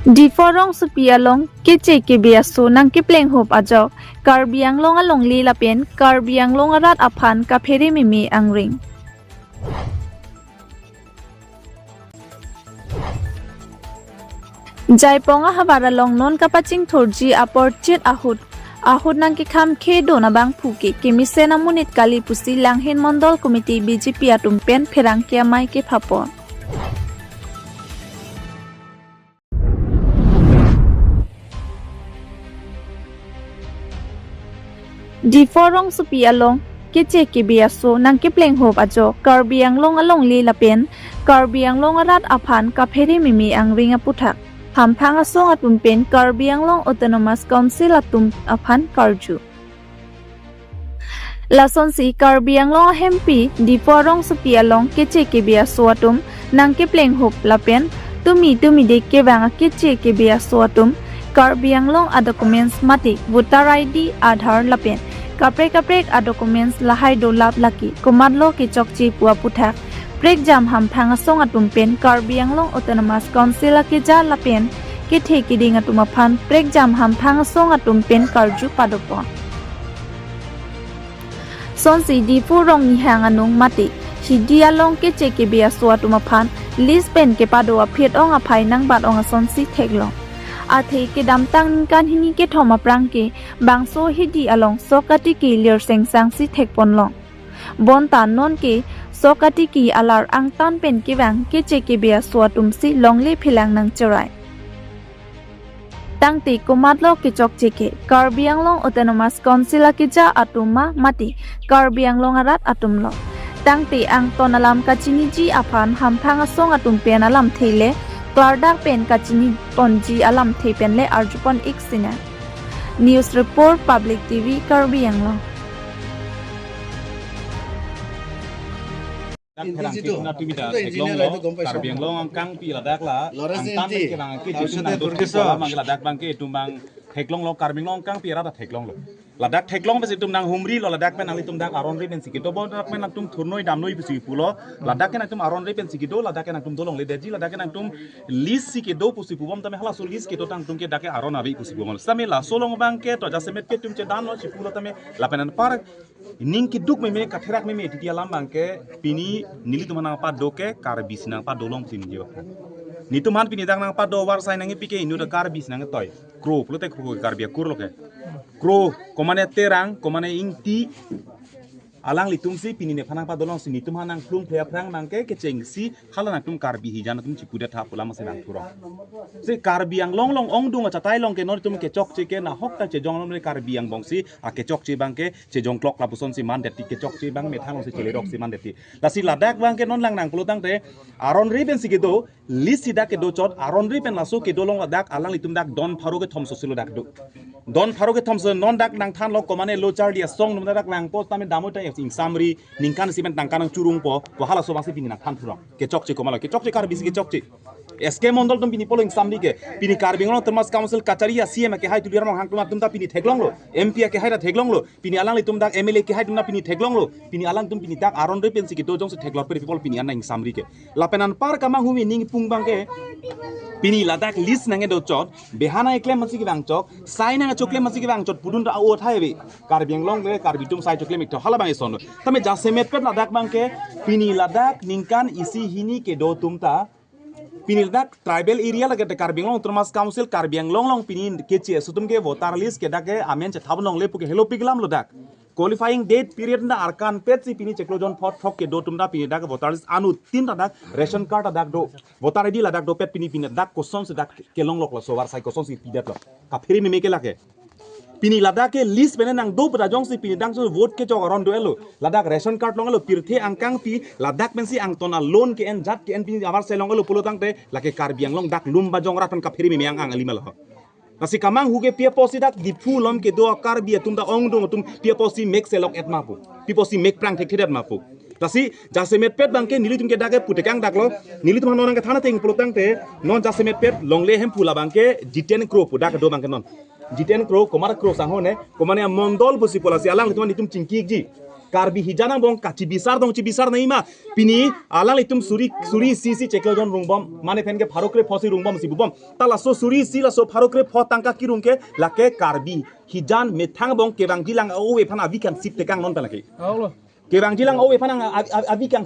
Di forong supialong kece ke biaso nang kipleng hop ajo Karbi Anglong along li lapien Karbi Anglong arat aphan ka pheri mimi angring. Jaiponga habara long non kapaching thorji apor chit ahut nang ki kham khe do na bang phuki kimi sena munit kali pusi langhin mondol committee BJP atumpen pherang kia mai ke phapon. Di forong supi along kece ke biaso nang kipleng hop ajo Karbi Anglong along li lapen Karbi Anglong arat aphan ka pheri mimi angring aputhak hamphang asong atumpen Karbi Anglong Autonomous Council atum aphan karju lason si Karbi Anglong hempi di forong supi along kece ke biaso atum nang kipleng hop lapen tumi de ke bang kece ke biaso atum Karbi Anglong a documents mati voter ID Aadhaar lapen kaprek a documents lahai do lap laki komadlo ki chokchi pua puthak prek jam hamphang asong atumpen Karbi Anglong Autonomous Council ki ja lapen ki theki ding atumaphan prek jam hamphang asong atumpen karju padopon sonsi di purong ni hang anung mati hidi along ke cheke bia so atumaphan lispen ke pado aphet ong aphai nang bat ong sonsi theklong athe ke damtang kan hini ke thoma prang ke bangso hidi along sokati ki lir sengsang si thekpon long bon tan non ke sokati ki alar ang tan pen ke bang ke cheke bia so atum si longle philang nang chorai tangti komatlo ke chok cheke Karbi Anglong Autonomous Council ki ja atuma mati Karbi Anglong arat atumlo tangti ang tonalam kachini ji aphan hamphang asong atum pen alam theile Klardak pen kachini ponji alam thepen le arjupon iksina news report public TV Karbi Anglong Karbi Anglong ang kang pila dak la ang tan ke bang ke disun ang dur ke mang ladak bang ke tumbang theklong lo Karbi Anglong kang pira da theklong lo ladak theklong besi tum nang humri lo ladak pen ali tum dak aron ri pen sikito bo dak pen tum thurnoi damnoi besi pulo ladak ken tum aron ri pen sikito ladak ken tum dolong le deji ladak ken tum lis sikito pusi pubom tame hala sul lis ke to tang tum ke dak aron abi pusi pubom same la solong bang ke to jasemet ke tum che dan lo sipulo tame lapenan par ning ki duk me katherak me titi alam bang ke pini nili tumana pa doke Karbi sinang pa dolong tin jo ni tuman pini dang nang pa do war sai nang pike inu da Karbi sinang toy kro plote kro Karbi kur lo ke kro komane terang komane ingti alang litum si pini ne phanang pa dolong si ni tum hanang plung phya phrang nang ke cheng si halana tum Karbi hi jana tum chipude tha pula ma senang thuro se Karbi Anglong long ong dung cha tai long ke nor tum ke chok che ke na hok ta che jong le Karbi ang bong si a ke chok che bang ke che jong klok la puson si man det ti ke chok che bang me thang long si chele rok si man det ti la si ladak bang ke non lang nang plutang te aron ri ben si ke do lis si da ke do chot aron ri pen la so ke do long ladak alang litum dak don pharo ke thom so silo dak do don pharo ke thom so non dak nang than lok komane lo char dia song num dak lang post tame damo ta ing samri ningkan simen tangkan curung po hala so bangsi pini nak than thurong ke chok che komala ke chok che Karbi si ke chok che SK mondol tum pini polling samri ke pini Karbi Anglong Autonomous Council kacharia CM ke hai tuliram hangkluma tum ta pini theklong lo MP ke hai ra theklong lo pini alang li tum dak MLA ke hai tum na pini theklong lo pini alang tum pini dak aron re pensi ke do jong se theklor per people pini anna ing samri ke lapenan par kamang humi ning pung bang ke pini ladak list nange do chot behana ekle masi ki bang chok sai nang chokle masi ki bang chot pudun da o thai be Karbi Anglong le Karbi tum sai chokle mik to hala bang son tame ja semet pet ladak bang ke pini ladak ningkan isi hini ke do tum ta pini ladak tribal area lage te Karbi Anglong Autonomous Council Karbi Anglong long pini ke che sutum ke voter list ke dake amen che thabnong le puke hello piglam ladak qualifying date period na arkan pet si pini cheklojon phok ke do tumda pini dak voter list anu tin dak ration card dak do voter id la dak do pet pini dak question se dak kelong lok la so war sai question si pidat lo ka pheri me ke lake pini ladak ke list bene nang do bra jong si pini dang so vote ke chok aron do elo ladak ration card long elo pirthe angkang pi ladak ben si ang tona loan ke en jat ke en pini abar sai long elo pulo tang te lake Karbi Anglong dak lumba jong ratan ka pheri me ang ang alimal ho nasi kamang huge pia posi dak di fulom ke do Karbi tum da ong dong tum pia posi make selok et mapu pia posi make prang thek thedat mapu tasi jasemet pet bangke nili tum ke dake putekang dak lo nili tum non ke thana teng plotang te non jasemet pet longle hem pula bangke jiten kro pu dak do bangke non jiten kro komar kro sang hone komane mondol busi pola si alang tum nitum cingki ji Karbi hijanang bong kaci bisar nai ma pini alang itum suri si ceklo jon rungbom mane pen ke pharokre phosi rungbom si bubom tala so suri si la so pharokre pho tangka kirungke lake Karbi hijan methang bong kebang jilang o we phana avikan sip tekang non pelake kebang jilang o we phana avikang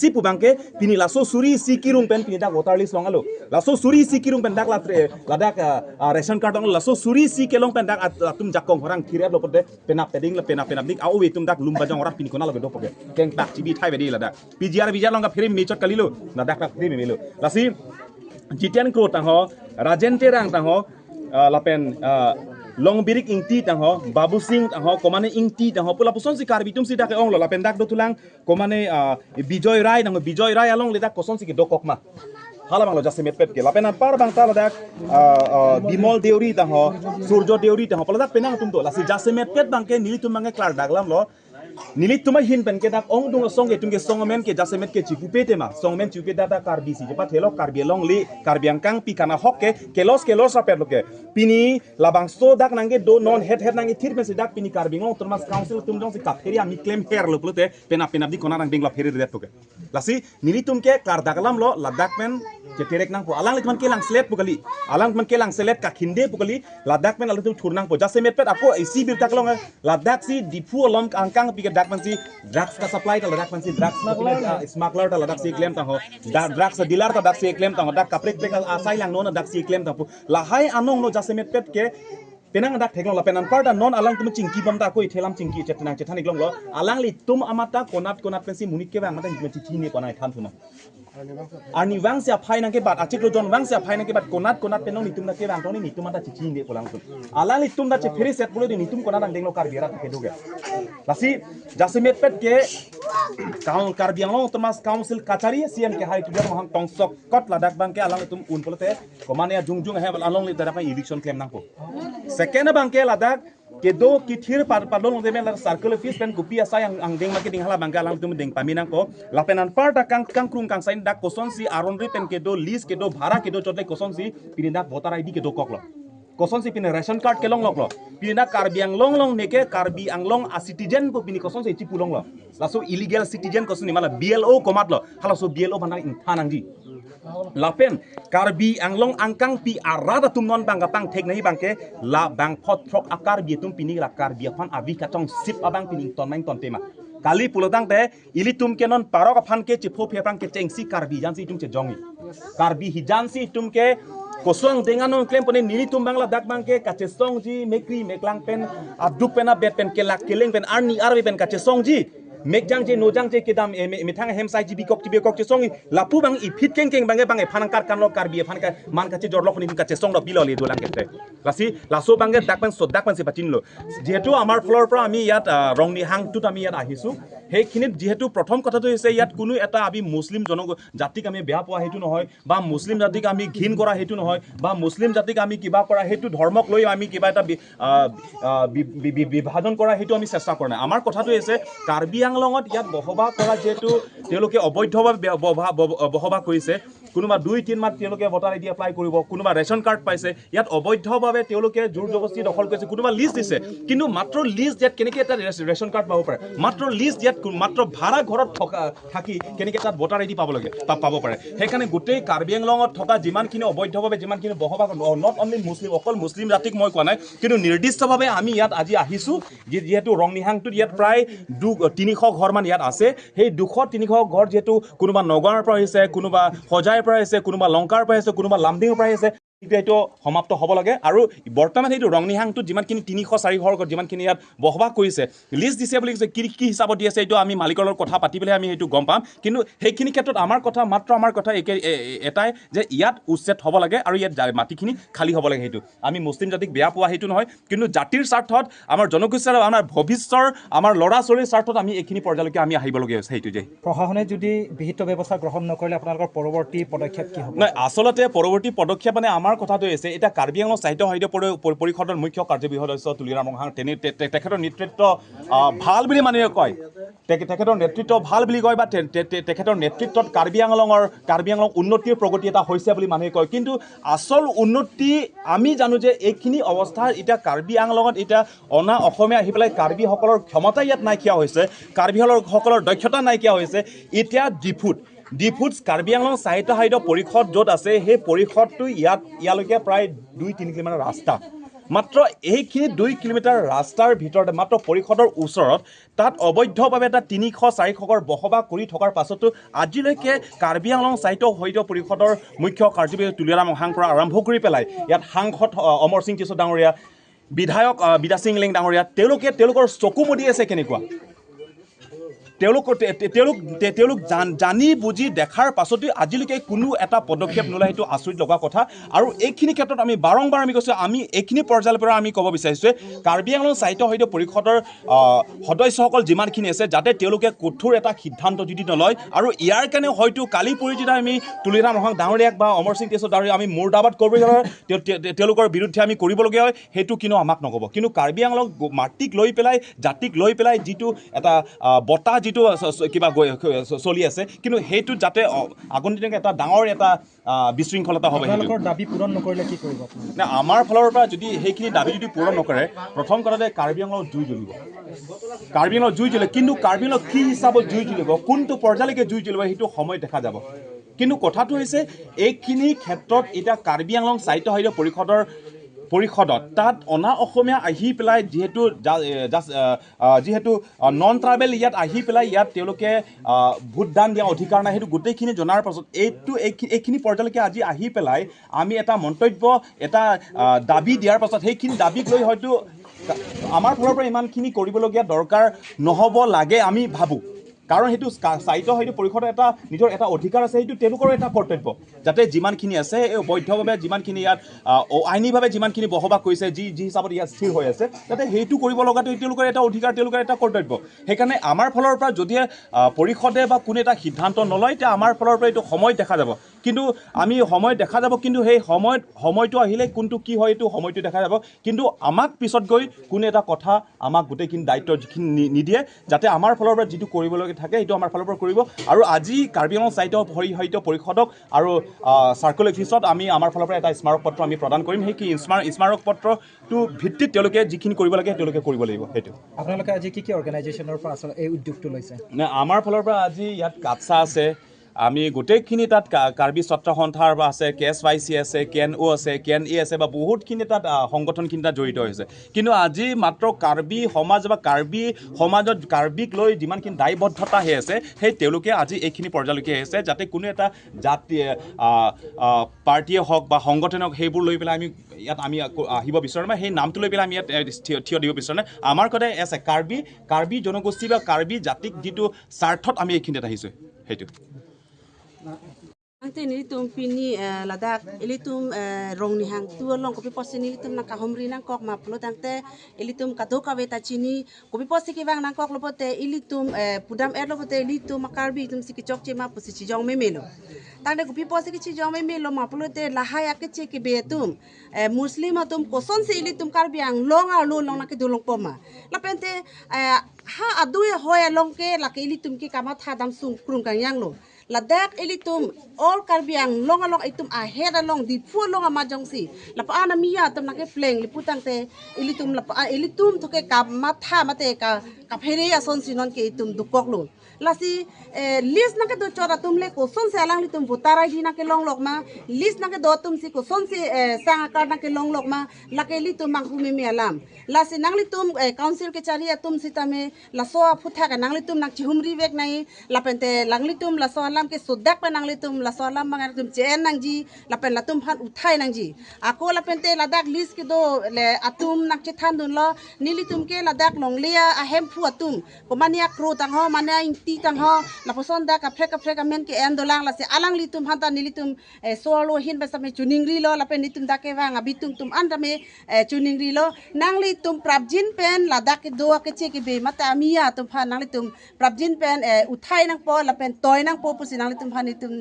sip bangke pini la so suri si kirung pen pini dak waterlist longalo la so suri si kirung pen dak la dak ration card la so suri si kelong pen dak tum jakong horang kirep lopote penap peding la penap dik au we tum dak lumba jong ora pini konal do poke keng tak chibi thai bedi la dak pijar longa phiri mechot kalilo la dak dak phiri melo la si jitian kro tang ho rajente rang tang ho la pen long birik ingti tang ho babu sing tang ho komane ingti tang ho pula puson si Karbi tum si dak ong la pen dak do tulang komane bijoy rai tang bijoy rai along le dak koson si ke dokok ma hala banglo jase metpet ke lapenan par bang tala dak bimol deuri tang ho surjo deuri tang ho pala dak penang tum to la si jase metpet bang ke nili tum bang klar daglam lo nili tumai hin pen ke dak ong dung song ke tum ke song men ke jase met ke chiku pete ma song men chiku data Karbi si jepa thelo Karbi long li Karbi angkang pi kana hokke kelos rapet loke pini labang so dak nange do non head nange thir men si dak pini Karbi ngong termas council tum jong si katheri ami claim hair lo plote penap di kona nang dingla pheri det toke lasi nili tum ke klar daglam lo ladak men ke terek nang po alang litman kelang slet pukali alang man kelang selet ka khinde pukali ladak men alu thurnang po jase met pet ako isi bir tak long ladak si dipu lom angkang pi ke dak man si drugs ka supply ta ladak man si drugs smuggler ta ladak si claim ta ho drugs dealer ta dak si claim ta ho dak kaprek pek asai lang no na dak si claim ta po lahai anong no jase met pet ke penang dak theklong la penan parda non alang tum chingki bam ta ko ithelam chingki chetnang chethanik long lo alang li tum amata konat pensi munik ke bang mata chichi ni konai than thuna ani wang sia phai nang ke bat achik lo jon wang sia phai nang ke bat konat penong ni tum na ke bang toni ni tum mata chichi ni kolang tu alang li tum da che feri set bole ni tum konat ang denglo Karbi ra ke doge lasi jasemet pet ke kaung Karbi ang long termas council kachari CM ke hai tu hang tong sok kot ladak bang ke alang tum un polote komane jungjung he along li da eviction claim nang po second bangke ladak ke do kithir padlong de men circle office pen kupi asai ang deng marketing hala bangka lang tum deng paminang ko lapenan parta kang krung kang sain dak koson si aron ri pen ke do list ke do bhara ke do chotle koson si pinindak voter ID ke do koklo koson si pin ration card ke long loklo pinindak Karbi Anglong neke Karbi Anglong a citizen po pini koson si chipulong lo laso illegal citizen koson ni mala BLO komat lo hala so BLO bandang inthanang ji lapen Karbi Anglong angkang pi arada tum non bang kapang tek nahi bangke la bang pot trok akar bi tum pini la Karbi phan avi katong sip abang pini ton main ton tema kali pulotang te ili tum ke non parok phan ke chipho phepang ke chengsi Karbi jansi tum che jongi Karbi hijansi tum ke kosong dengan non claim pone nili tum bangla dak bangke kache song ji mekri meklang pen abduk pena bet pen ke lak keleng pen arni arbi pen kache song ji mekjang je nojang je kedam mithang hemsai ji bikok je songi lapu bang i phit keng bang phanangkar kan lo Karbi phanka man kache jorlok ni kache song do biloli dolang kete lasi laso bangge dakpan sodak pan se patin lo jehetu amar floor pra ami yat ronghang tut ami yat ahisu he khinit jehetu prothom kotha to hoise yat kunu eta abi muslim jatik ami beha poa hetu nohoy ba muslim jatik ami ঘিন kora hetu nohoy ba muslim jatik ami kiba kora hetu dhormok loi ami kiba eta বিভাজন kora hetu ami চেষ্টা কৰা নাই আমাৰ কথা to hoise Karbi Anglongot ইয়াত বহবাস কৰা যেহেতু তেওঁলোকে অবৈধভাৱে বহবাস কৰিছে কোনোবা 2-3 মাহ তেওঁলোকে ভোটাৰ আইডি এপ্লাই কৰিব কোনোবা ৰেশন কাৰ্ড পাইছে ইয়াত অবৈধভাৱে তেওঁলোকে জোৰ জবস্তি দখল কৰিছে কোনোবা লিষ্ট দিছে কিন্তু মাত্ৰ লিষ্ট দিয়াত কেনেকৈ এটা ৰেশন কাৰ্ড পাব পাৰে মাত্ৰ লিষ্ট দিয়াত মাত্ৰ ভাড়া ঘৰত থাকি কেনেকৈ তাত ভোটাৰ আইডি পাব লাগে পাব পাৰে সেইকাৰণে গোটেই Karbi Anglongot থকা যিমানখিনি অবৈধভাৱে যিমানখিনি বহবাস নট অনলি মুছলিম অকল মুছলিম জাতিক মই কোৱা নাই কিন্তু নিৰ্দিষ্টভাৱে আমি ইয়াত আজি আহিছো যেহেতু ronghangটোত ইয়াত প্ৰায় 300 ঘৰ মান ইয়াত আছে সেই 200-300 ঘৰ যেহেতু কোনোবা নগাঁৱৰ পৰা আহিছে কোনোবা হজাইৰ পৰা আহিছে কোনোবা লংকাৰ পৰা আহিছে কোনোবা লামডিঙৰ পৰা আহিছে এইটো সমাপ্ত হ'ব লাগে আৰু বৰ্তমান এইটো ronghangটোত যিমানখিনি 300-400 ঘৰ যিমানখিনি ইয়াত বহবাস কৰিছে লিষ্ট দিছে বুলি কি হিচাপত দি আছে এইটো আমি মালিকৰ লগত কথা পাতি পেলাই আমি সেইটো গম পাম কিন্তু সেইখিনি ক্ষেত্ৰত আমাৰ কথা এটাই যে ইয়াত উচ্ছেদ হ'ব লাগে আৰু ইয়াত মাটিখিনি খালী হ'ব লাগে সেইটো আমি মুছলিম জাতিক বেয়া পোৱা সেইটো নহয় কিন্তু জাতিৰ স্বাৰ্থত আমাৰ জনগোষ্ঠীৰ আমাৰ ভৱিষ্যতৰ আমাৰ ল'ৰা ছোৱালীৰ স্বাৰ্থত আমি এইখিনি পৰ্যায়লৈকে আমি আহিবলগীয়া হৈছে সেইটো যে প্ৰশাসনে যদি বিহিত ব্যৱস্থা গ্ৰহণ নকৰিলে আপোনালোকৰ পৰৱৰ্তী পদক্ষেপ কি হ'ব নাই আচলতে পৰৱৰ্তী পদক্ষেপ মানে আমাৰ কথাটো হৈছে এটা Karbi Anglong সাহিত্য পৰিষদৰ মুখ্য কাৰ্যবাহী সদস্য তুলিram তেখেতৰ নেতৃত্ব ভাল বুলি মানুহে কয় তেখেতৰ নেতৃত্ব ভাল বুলি কয় বা তেখেতৰ নেতৃত্বত কাৰ্বি আংলং উন্নতিৰ প্ৰগতি এটা হৈছে বুলি মানুহে কয় কিন্তু আচল উন্নতি আমি জানো যে এইখিনি অৱস্থা এতিয়া কাৰ্বি আংলঙত এতিয়া অনা অসমীয়া আহি পেলাই কাৰ্বিসকলৰ ক্ষমতা ইয়াত নাইকিয়া হৈছে কাৰ্বিসকলৰ দক্ষতা নাইকিয়া হৈছে এতিয়া ডিফুট কাৰ্বি আংলং সাহিত্য পৰিষদ য'ত আছে সেই পৰিষদটো ইয়ালৈকে প্ৰায় 2-3 কিলোমিটাৰ ৰাস্তা মাত্ৰ এইখিনি 2 কিলোমিটাৰ ৰাস্তাৰ ভিতৰতে মাত্ৰ পৰিষদৰ ওচৰত তাত অবৈধভাৱে এটা 300-400 বসবাস কৰি থকাৰ পাছতো আজিলৈকে কাৰ্বি আংলং সাহিত্য পৰিষদৰ মুখ্য কাৰ্যবাহী তুলিৰাম পৰা আৰম্ভ কৰি পেলাই ইয়াত সাংসদ অমৰ সিং টিছু ডাঙৰীয়া বিধায়ক বিদা সিং লিং ডাঙৰীয়া তেওঁলোকৰ চকু মুদি আছে কেনেকুৱা তেওঁলোক জানি বুজি দেখাৰ পাছতো আজিলৈকে কোনো এটা পদক্ষেপ নলয় সেইটো আচৰিত লগা কথা আৰু এইখিনি ক্ষেত্ৰত আমি বাৰম্বাৰ আমি কৈছোঁ আমি এইখিনি পৰ্যায়ৰ পৰা আমি ক'ব বিচাৰিছোঁ কাৰ্বি আংলং সাহিত্য পৰিষদৰ সদস্যসকল যিমানখিনি আছে যাতে তেওঁলোকে কঠোৰ এটা সিদ্ধান্ত যদি নলয় আৰু ইয়াৰ কাৰণে হয়তো কালি পৰহিদিনা আমি তুলিৰাম ডাঙৰীয়াক বা অমৰ সিং টিছু ডাঙৰীয়াক আমি মুৰ্দাবাদ কৰিবলৈ তেওঁলোকৰ বিৰুদ্ধে আমি কৰিবলগীয়া হয় সেইটো কিন্তু আমাক নক'ব কিন্তু কাৰ্বি আংলং মাটিক লৈ পেলাই জাতিক লৈ পেলাই যিটো এটা বঁটা যিটো কিবা চলি আছে কিন্তু সেইটো যাতে আগন্তুক এটা ডাঙৰ এটা বিশৃংখলতা হ'ব আপোনালোকৰ দাবী পূৰণ নকৰিলে কি কৰিব আপুনি আমাৰ ফালৰ পৰা যদি সেইখিনি দাবী যদি পূৰণ নকৰে প্ৰথম কথাতে কাৰ্বি আংলঙত জুই জ্বলিব কিন্তু কাৰ্বি আংলং কি হিচাপত জুই জ্বলিব কোনটো পৰ্যায়লৈকে জুই জ্বলিব সেইটো সময় দেখা যাব কিন্তু কথাটো হৈছে এইখিনি ক্ষেত্ৰত এতিয়া কাৰ্বি আংলং সাহিত্য পৰিষদত তাত অনা অসমীয়া আহি পেলাই যিহেতু নন ট্ৰাইবেল ইয়াত আহি পেলাই ইয়াত তেওঁলোকে ভোটদান দিয়া অধিকাৰ নাই সেইটো গোটেইখিনি জনাৰ পাছত এইখিনি পৰ্যায়লৈকে আজি আহি পেলাই আমি এটা মন্তব্য এটা দাবী দিয়াৰ পাছত সেইখিনি দাবীক লৈ হয়তো আমাৰ ফালৰ পৰা ইমানখিনি কৰিবলগীয়া দৰকাৰ নহ'ব লাগে আমি ভাবোঁ কাৰণ সেইটো সাহিত্য পৰিষদৰ এটা নিজৰ এটা অধিকাৰ আছে সেইটো তেওঁলোকৰ এটা কৰ্তব্য যাতে যিমানখিনি আছে এই অবৈধভাৱে যিমানখিনি ইয়াত আইনীভাৱে যিমানখিনি বসবাস কৰিছে যি হিচাপত ইয়াত স্থিৰ হৈ আছে যাতে সেইটো কৰিব লগাটো তেওঁলোকৰ এটা অধিকাৰ তেওঁলোকৰ এটা কৰ্তব্য সেইকাৰণে আমাৰ ফালৰ পৰা যদি পৰিষদে বা কোনো এটা সিদ্ধান্ত নলয় তেতিয়া আমাৰ ফালৰ পৰা এইটো সময় দেখা যাব কিন্তু আমি সময় দেখা যাব কিন্তু সেই সময়টো আহিলে কোনটো কি হয় এইটো সময়টো দেখা যাব কিন্তু আমাক পিছত গৈ কোনো এটা কথা আমাক গোটেইখিনি দায়িত্ব যিখিনি নিদিয়ে যাতে আমাৰ ফালৰ পৰা যিটো কৰিবলগীয়া থাকে এইটো আমাৰ ফালৰ পৰা কৰিব আৰু আজি কাৰ্বি আংলং সাহিত্য পৰিষদক আৰু চাৰ্কল অফিচত আমি আমাৰ ফালৰ পৰা এটা স্মাৰক পত্ৰ আমি প্ৰদান কৰিম সেই স্মাৰক পত্ৰটো ভিত্তিত তেওঁলোকে যিখিনি কৰিব লাগে তেওঁলোকে কৰিব লাগিব সেইটো আপোনালোকে আজি কি অৰ্গেনাইজেশ্যনৰ পৰা আচলতে এই উদ্যোগটো লৈছে আমাৰ ফালৰ পৰা আজি ইয়াত কাটছা আছে আমি গোটেইখিনি তাত কাৰ্বি ছাত্ৰ সন্থাৰ বা আছে KSYC আছে KNO আছে KNA আছে বা বহুতখিনি তাত সংগঠনখিনি তাত জড়িত হৈছে কিন্তু আজি মাত্ৰ কাৰ্বি সমাজ বা কাৰ্বি সমাজত কাৰ্বিক লৈ যিমানখিনি দায়বদ্ধতা হৈ আছে সেই তেওঁলোকে আজি এইখিনি পৰ্যায়লৈকে আহিছে যাতে কোনো এটা জাতি পাৰ্টিয়ে হওক বা সংগঠনে হওক সেইবোৰ লৈ পেলাই ইয়াত আমি আহিব বিচাৰোঁ নাই সেই নামটো লৈ পেলাই আমি ইয়াত থিয় দিব বিচাৰোঁ নাই আমাৰ কথাই আছে কাৰ্বি জনগোষ্ঠী বা কাৰ্বি জাতিক যিটো স্বাৰ্থত আমি এইখিনিত আহিছোঁ সেইটো Ang tinilitum pini ladak ilitum ronghang tuolong kopi posi nilitum na kahomri nang kok maplo tangte ilitum kadoka beta chini kopi posi ki bang nang kok lopote ilitum pudam lopote ilitum makarbi tum sikichok chema posi chijong memelo tangde kopi posi ki chijong memelo maplo te lahaya ke cheki betum muslim atum koson se ilitum karbi ang long ar long na ke dolong poma lapente ha aduye hoya long ke la ke ilitum ki kama thadam sung krung kang yang lo ladak ilitum all karbiang long along itum ahead along di fu long amajong si lapa ana miya tum nake pleng liputang te ilitum lapa ilitum thoke ka matha mate ka phere ason sinon ke itum dukok lo lasi list nake do chora tum le ko son se alang litum votara gi nake long lok ma list nake do tum si ko son se sang akar nake long lok ma lake litum mang humi mi alam lasi nang litum council ke chari atum sitame laso phutha ka nang litum nak chihumri vek nai lapente lang litum laso alam ke sodak pa nang litum laso alam mangar tum chen nang ji lapen latum phan uthai nang ji ako lapente ladak list ke do le atum nak chethan dun lo nilitum ke ladak long lia ahem phu atum ko mania kro tang ho mania ti tang ho la poson da ka freka men ke endolang la se alang litum hanta nilitum solo hin besame chuningri lo lapen litum da ke wang abitum tum andame chuningri lo nang litum prabjin pen ladak ke do ke che ke be mata amia tum phan nang litum prabjin pen uthai nang po lapen toy nang po pusi nang litum phan litum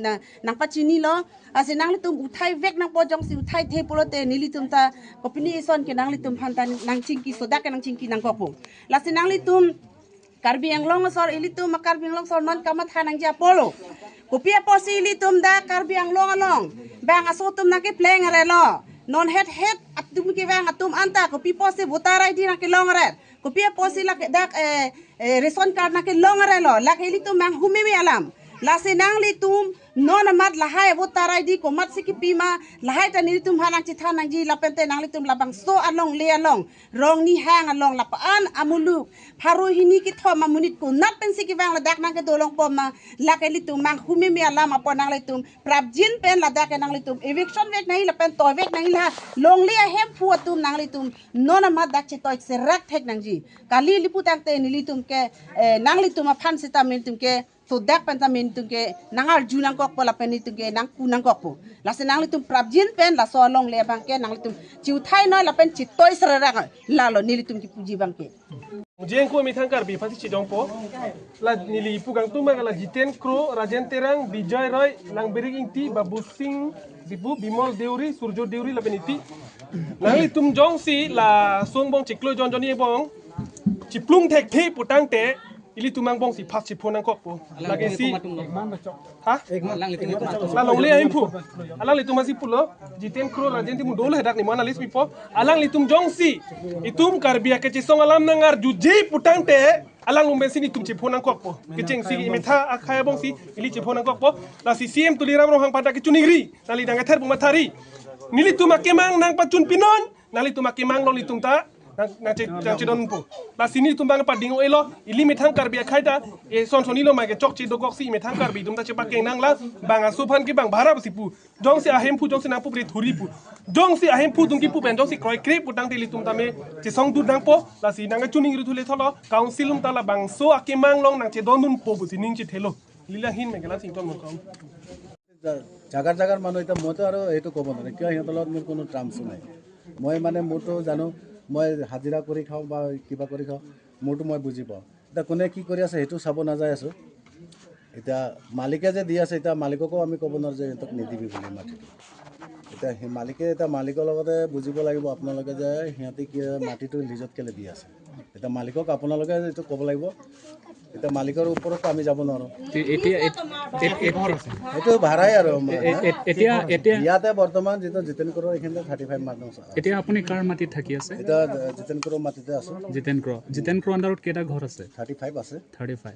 nang pachini lo ase nang litum uthai vek nang po jong si uthai the polote nilitum ta kopini son ke nang litum phan ta nang chingki soda ke nang chingki nang kopo la se nang litum Karbi Anglong sor ilitum Karbi Anglong sor non kamat hanang ja polo kupia posi ilitum da Karbi Anglong along bang asotum na ke pleng relo non head atum ke bang atum anta kupi posi voter ID na ke long red kupia posi la ke dak ration card na ke long relo la ke ilitum mang humimi alam la senang litum non amat lahai voter ID ko mat sikipima lahai tan ilitum hanang cithan nang ji la pente nang litum labang so along le along rong ni hang along lapaan amuluk haru hini ki thoma munit ko nat pen sikibang la dak nang ke dolong pom la ke litum mang humimi alam apon nang litum prabjin pen la dak nang litum eviction vek nang la pen toy vek nang la long le hem fu atum nang litum non amat dak chitoy serak thek nang ji kali liputang te ni litum ke nang litum aphan sita litum ke sodak pentamin tungke nangal junang kok pola peni tungke nang kunang kok po la senang litum prabjin pen la so long le bangke nang litum ciu thai no la pen chitoy serang la lo ni litum ki puji bangke jeng ko mi thangkar bi phati chi jong po la nili pugang tu magala jiten kro rajen terang bijoy roy lang bering inti babu sing dibu bimol deuri surjo deuri la beniti lang litum jong si la song bong chiklo jon joni bong chiplung thek thi putang te ili tumang bong si phas chi phonang kok po lagi si ha la long le aim phu alang li tum si pulo jiten kro rajen ti mu dol hedak ni mana lis pipo alang li tum jong si itum karbia ke chi song alam nangar juji putang te alang lumben sini tum chi phonang kok po ke cheng si imetha akhaya bong si ili chi phonang kok po la si cm tuliram ronghang pada ke chuningri nali dang ther bu mathari nili tum akemang nang pacun pinon nali tum akemang lo li tum ta nang cidon po la sini tumbang pa dingo elo ili methang karbi khaita e son sonilo ma ke chok chi dogok si methang karbi dum ta che pakeng nang la banga suphan ki bang bhara sipu jong si ahem pu jong si nang pu pri thuri pu jong si ahem pu tung ki pu ben jong si kroi krep putang teli tum tame che song du dang po la si nang chuning ru thule tholo council um ta la bang so akimang long nang che don dun po bu si ning chi thelo lila hin me gela sing ton mo kom জাগাৰ মানুহ এতিয়া মইতো আৰু এইটো ক'ব নোৱাৰে কিয় সিহঁতৰ লগত মোৰ কোনো ট্ৰামছো নাই মই মানে মোৰতো জানো মই হাজিৰা কৰি খাওঁ বা কিবা কৰি খাওঁ মোৰতো মই বুজি পাওঁ এতিয়া কোনে কি কৰি আছে সেইটো চাব নাযায় আছোঁ এতিয়া মালিকে যে দি আছে এতিয়া মালিককো আমি ক'ব নোৱাৰোঁ যে সিহঁতক নিদিবি বুলি মাটিটো এতিয়া সেই মালিকে এতিয়া মালিকৰ লগতে বুজিব লাগিব আপোনালোকে যে সিহঁতে কি মাটিটো লিজত কেলৈ দি আছে এতিয়া মালিকক আপোনালোকে এইটো ক'ব লাগিব এতিয়া মালিকৰ ওপৰত আমি যাব নোৱাৰোঁ এইটো ভাড়াই আৰু ইয়াতে বৰ্তমান যিটো জিতেন কৰৰ এইখিনিতে 35 মানুহ আছে এতিয়া আপুনি কাৰ মাটিত থাকি আছে এতিয়া জিতেন কৰৰ মাটিতে আছোঁ জিতেন ক্ৰ আণ্ডাৰত কেইটা ঘৰ আছে 35 আছে 35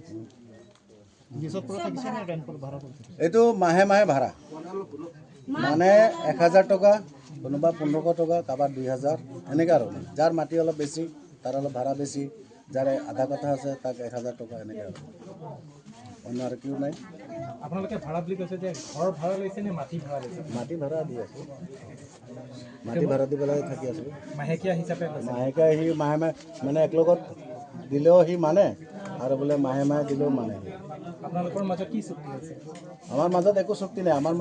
এইটো মাহে মাহে ভাড়া মানে 1000 টকা কোনোবা 1500 টকা কাৰোবাৰ 2000 এনেকৈ আৰু যাৰ মাটি অলপ বেছি তাৰ অলপ ভাড়া বেছি যাৰ আধা কথা আছে তাক 1000 টকা এনেকৈ আৰু অন্য আৰু কিয় নাই আপোনালোকে ভাড়া বুলি কৈছে যে ঘৰ ভাড়া লৈছে নে মাটি ভাড়া লৈছে মাটি ভাড়া দি আছোঁ মাটি ভাড়া দি পেলাই থাকি আছোঁ মাহেকীয়া হিচাপে মাহেকীয়া সি মাহে মাহে মানে একলগত দিলেও সি মানে আৰু বোলে মাহে মাহে দিলেও মানে আপোনালোকৰ মাজত কি চুক্তি আছে আমাৰ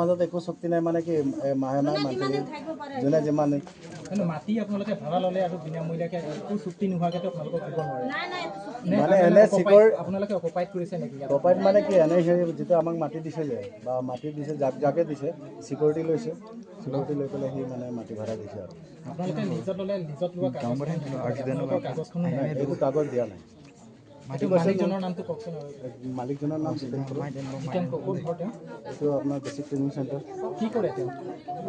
মাজত একো চুক্তি নাই মানে কি মাহে মাহে মান্থলি যোনে যিমান কিন্তু মাটি আপোনালোকে ভাড়া ল'লে আৰু বিনামূলীয়াকৈ একো চুক্তি নোহোৱাকৈ আপোনালোকক দিব নোৱাৰে মানে এনে চিকৰ আপোনালোকে অকুপাইড কৰিছে নেকি অকুপাইড মানে কি এনে সেই যিটো আমাক মাটি দিছিলে বা মাটি দিছে যাকে দিছে চিকিউৰিটি লৈছে চিকিউৰিটি লৈ পেলাই সি মানে মাটি ভাড়া দিছে আৰু আপোনালোকে লিজত ল'লে লিজত লোৱা কাগজখন একো কাগজ দিয়া নাই মালিকজনৰ নামটো কওকচোন মালিকজনৰ নাম জিতেন কৰো এইটো আপোনাৰ বেছিক ট্ৰেইনিং চেণ্টাৰ কি কৰে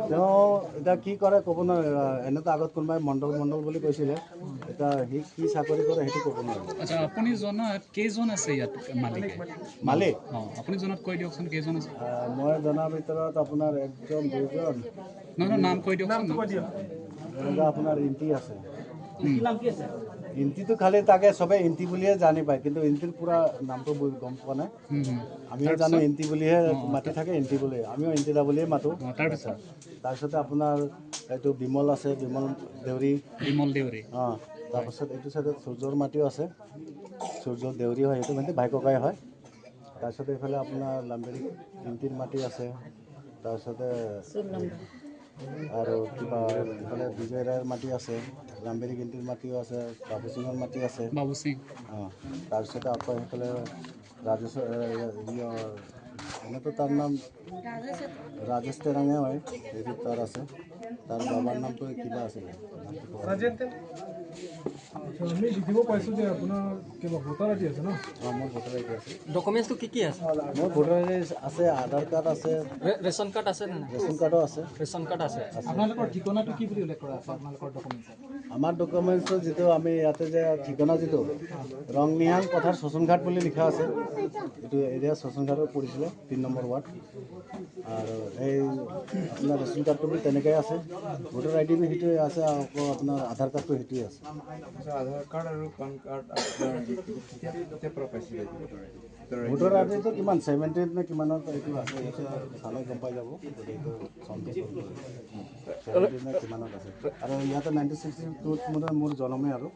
তেওঁ এতিয়া কি কৰে ক'ব নোৱাৰে এনেতো আগত কোনোবাই মণ্ডল বুলি কৈছিলে এতিয়া সি কি চাকৰি কৰে সেইটো ক'ব নোৱাৰে আচ্ছা আপুনি জনাত কেইজন আছে ইয়াত মালিক আপুনি জনাত কৈ দিয়কচোন কেইজন আছে মই জনাৰ ভিতৰত আপোনাৰ 1জন 2জন নহয় নাম কৈ দিয়কচোন এনেকুৱা আপোনাৰ ইণ্টি আছে ইণ্টিটো খালি তাকে চবে ইণ্টি বুলিয়ে জানি পায় কিন্তু ইণ্টিৰ পুৰা নামটো গম পোৱা নাই আমিও জানো ইণ্টি বুলিহে মাতি থাকে ইণ্টি বুলি আমিও ইণ্টিদা বুলিয়ে মাতোঁ তাৰপিছতে আপোনাৰ এইটো বিমল আছে বিমল দেউৰী অঁ তাৰপিছত এইটো চাইডত সূৰ্যৰ মাটিও আছে সূৰ্য দেউৰী হয় সেইটো মানে ভাই ককাই হয় তাৰপিছতে এইফালে আপোনাৰ লাম্বেৰী ইণ্টিৰ মাটি আছে তাৰপিছতে আৰু কিবা এইফালে বিজয় ৰায়ৰ মাটি আছে লাম্বেৰী গিণ্টিৰ মাটিও আছে বাবু সিঙৰ মাটি আছে অঁ তাৰপিছতে আকৌ সেইফালে ৰাজেশ্বৰ এনেতো তাৰ নাম ৰাজেশ তেৰাঙে হয় সেইটো তাৰ আছে তাৰ বাবাৰ নামটো কিবা আছিলে ৰাজেন আমি দেখিব পাইছোঁ যে আপোনাৰ কিবা ভোটাৰ আইডি আছে ন মোৰ ভোটাৰ আইডি আছে ডকুমেণ্টছটো কি আছে মোৰ ভোটাৰ আইডি আছে আধাৰ কাৰ্ড আছে ৰেচন কাৰ্ড আছে নে ৰেচন কাৰ্ডো আছে ৰেচন কাৰ্ড আছে আপোনালোকৰ ঠিকনাটো কি বুলি উল্লেখ কৰা আছে আপোনালোকৰ ডকুমেণ্টছত আমাৰ ডকুমেণ্টছৰ যিটো আমি ইয়াতে যে ঠিকনা যিটো ৰংনিহাং পথাৰ শোষণঘাট বুলি লিখা আছে এইটো এৰিয়া শোষণঘাটত পৰিছিলে 3 নম্বৰ ৱাৰ্ড আৰু এই আপোনাৰ ৰেচন কাৰ্ডটো তেনেকৈ আছে ভোটাৰ আইডি সেইটোৱে আছে আকৌ আপোনাৰ আধাৰ কাৰ্ডটো সেইটোৱে আছে আধাৰ কাৰ্ড আৰু পান কাৰ্ড কেতিয়াৰ পৰা পাইছিলে ভোটাৰ আইডিটো কিমান 70 নে কিমানত এইটো আছে চালে গম পাই যাব এইটো কিমানত আছে আৰু ইয়াতে 1962 মানে মোৰ জন্মে আৰু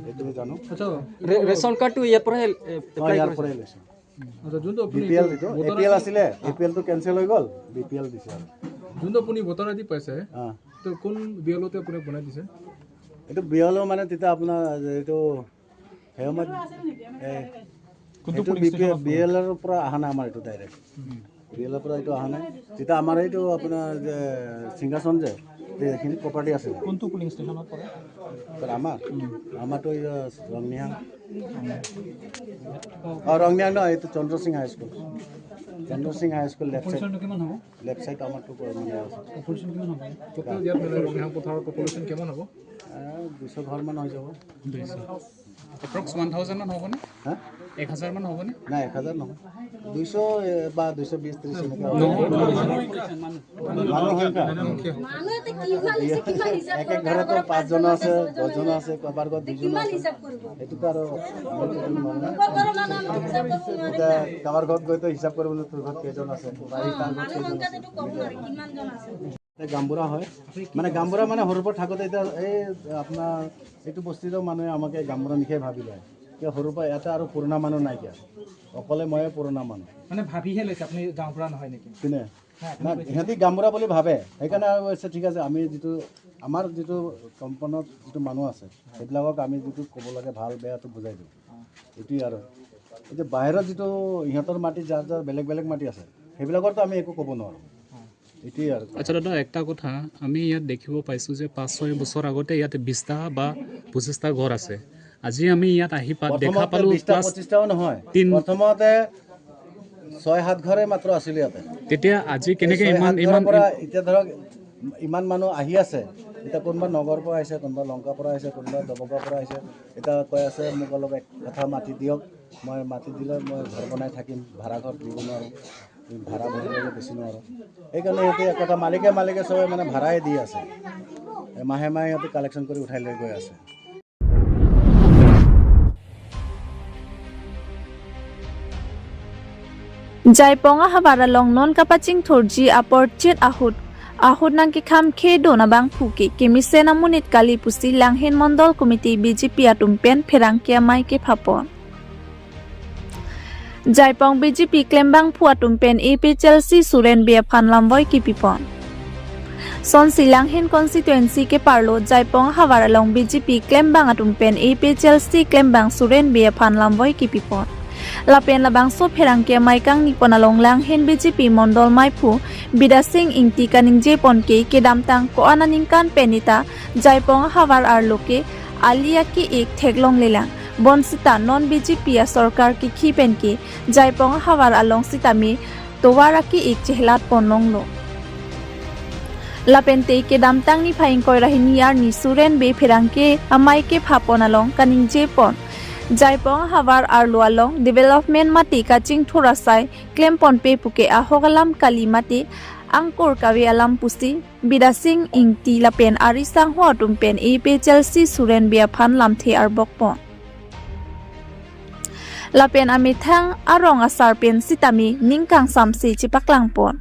এইটোৱে জানো ৰেচন কাৰ্ডটো ইয়াৰ পৰা ইয়াৰ পৰাই লৈছে বিপিএল এপিএল আছিলে এপিএলটো কেনচেল হৈ গ'ল বিপিএল দিছে আৰু যোনটো আপুনি ভোটাৰ আইডি পাইছে তো কোন বিএলতে আপুনি বনাই দিছে এইটো বিএলও মানে তেতিয়া আপোনাৰ এইটো হেমত এইটো বিএলৰ পৰা অহা নাই আমাৰ এইটো ডাইৰেক্ট বিএলৰ পৰা এইটো অহা নাই তেতিয়া আমাৰ এইটো আপোনাৰ যে সিংহাসন যে এইখিনি প্ৰপাৰ্টি আছে কোনটো পুলিং ষ্টেচনত পৰে আমাৰতো ৰংনিহাং ৰংনিহাং নহয় এইটো চন্দ্ৰ সিং হাই স্কুল লেফ্ট চাইড আমাৰতো মানে আছে পথাৰৰ পপুলেশ্যন কিমান হ'ব 200 ঘৰ মান হৈ যাব এপ্ৰক্স 1000 মান হ'বনে 1000 মান হ'বনে নাই 1000 নহয় 200 বা 220 30 এনেকুৱা এক ঘৰতো 5 জন আছে 10 জন আছে কাৰোবাৰ ঘৰত 2 জন আছে এইটো আৰু কাৰোবাৰ ঘৰত গৈ তো হিচাপ কৰিবলৈ তোৰ ঘৰত কেইজন আছে গামবুঢ়া হয় মানে গামবুঢ়া মানে সৰুৰ পৰা থাকোঁতে এতিয়া এই আপোনাৰ এইটো বস্তুটো মানুহে আমাকে গামবুঢ়া নিশাই ভাবি লয় কিয় সৰুৰ পৰা ইয়াতে আৰু পুৰণা মানুহ নাইকিয়া অকলে ময়ে পুৰণা মানুহ মানে ভাবিহে লৈছে আপুনি গাঁৱৰ নহয় নেকি কিনে না সিহঁতি গামবুঢ়া বুলি ভাবে সেইকাৰণে আৰু ঠিক আছে আমি যিটো আমাৰ যিটো কম্পাউণ্ডত যিটো মানুহ আছে সেইবিলাকক আমি যিটো ক'ব লাগে ভাল বেয়াটো বুজাই দিওঁ এইটোৱে আৰু এতিয়া বাহিৰত যিটো ইহঁতৰ মাটি যাৰ যাৰ বেলেগ বেলেগ মাটি আছে সেইবিলাকৰতো আমি একো ক'ব নোৱাৰোঁ এইটোৱে আৰু আচ্ছা দাদা একটা কথা আমি ইয়াত দেখিব পাইছোঁ যে 5-6 বছৰ আগতে ইয়াতে 20টা বা 25টা ঘৰ আছে আজি আমি ইয়াত আহি দেখা পালোঁ 20-25টাও নহয় প্ৰথমতে 6-7 ঘৰে মাত্ৰ আছিল ইয়াতে তেতিয়া আজি কেনেকৈ ইমান পৰা এতিয়া ধৰক ইমান মানুহ আহি আছে এতিয়া কোনোবা নগৰৰ পৰা আহিছে কোনোবা লংকাৰ পৰা আহিছে কোনোবা দবকাৰ পৰা আহিছে এতিয়া কৈ আছে মোক অলপ এক কথা মাটি দিয়ক মই মাটি দিলে মই ঘৰ বনাই থাকিম ভাড়া ঘৰ দিব নোৱাৰোঁ ভাড়া ভৰিবলৈ বেছি নোৱাৰোঁ সেইকাৰণে সিহঁতে একথা মালিকে চবে মানে ভাড়াই দি আছে মাহে মাহে সিহঁতে কালেকশ্যন কৰি উঠাই লৈ গৈ আছে Jaiponga habara long non kapaching thorji apor chet ahut nang ki kham khe dona bang phuki kemi sena munit kali pusi langhen mondol committee BJP atumpen pherangkia mai ke phapon Jaipong BJP klembang phuatumpen AP Chelsea Suren Bia Phanlamboy ki pipon Son Silanghen constituency ke parlo Jaipong habara long BJP klembang atumpen AP Chelsea klembang Suren Bia Phanlamboy ki pipon Lapen labang so pherangke maikang ni ponalong lang hen BJP mondol maipu bidasing ingti kaning je ponke kedamtang ko ananingkan penita Jaipong havar arloke alia ki ek theglong lelang bonsita non BJP ya sarkar ki khipen ki Jaipong havar along sitami towara ki ek chehlat ponong lo Lapen te kedamtang ni phaing koi rahini yar ni suren be pherangke amai ke phaponalong kaning je pon Jaipong havar arlualong development mati kaching thorasai claim ponpe puke ahogalam kalimati angkor kawi alam pusi bidasing ingti lapen arisang ho tumpen AP Chelsea Suren Bia Phan lamthe arbokpon Lapen amithang arong asar pen sitami ningkang samsi chipaklangpon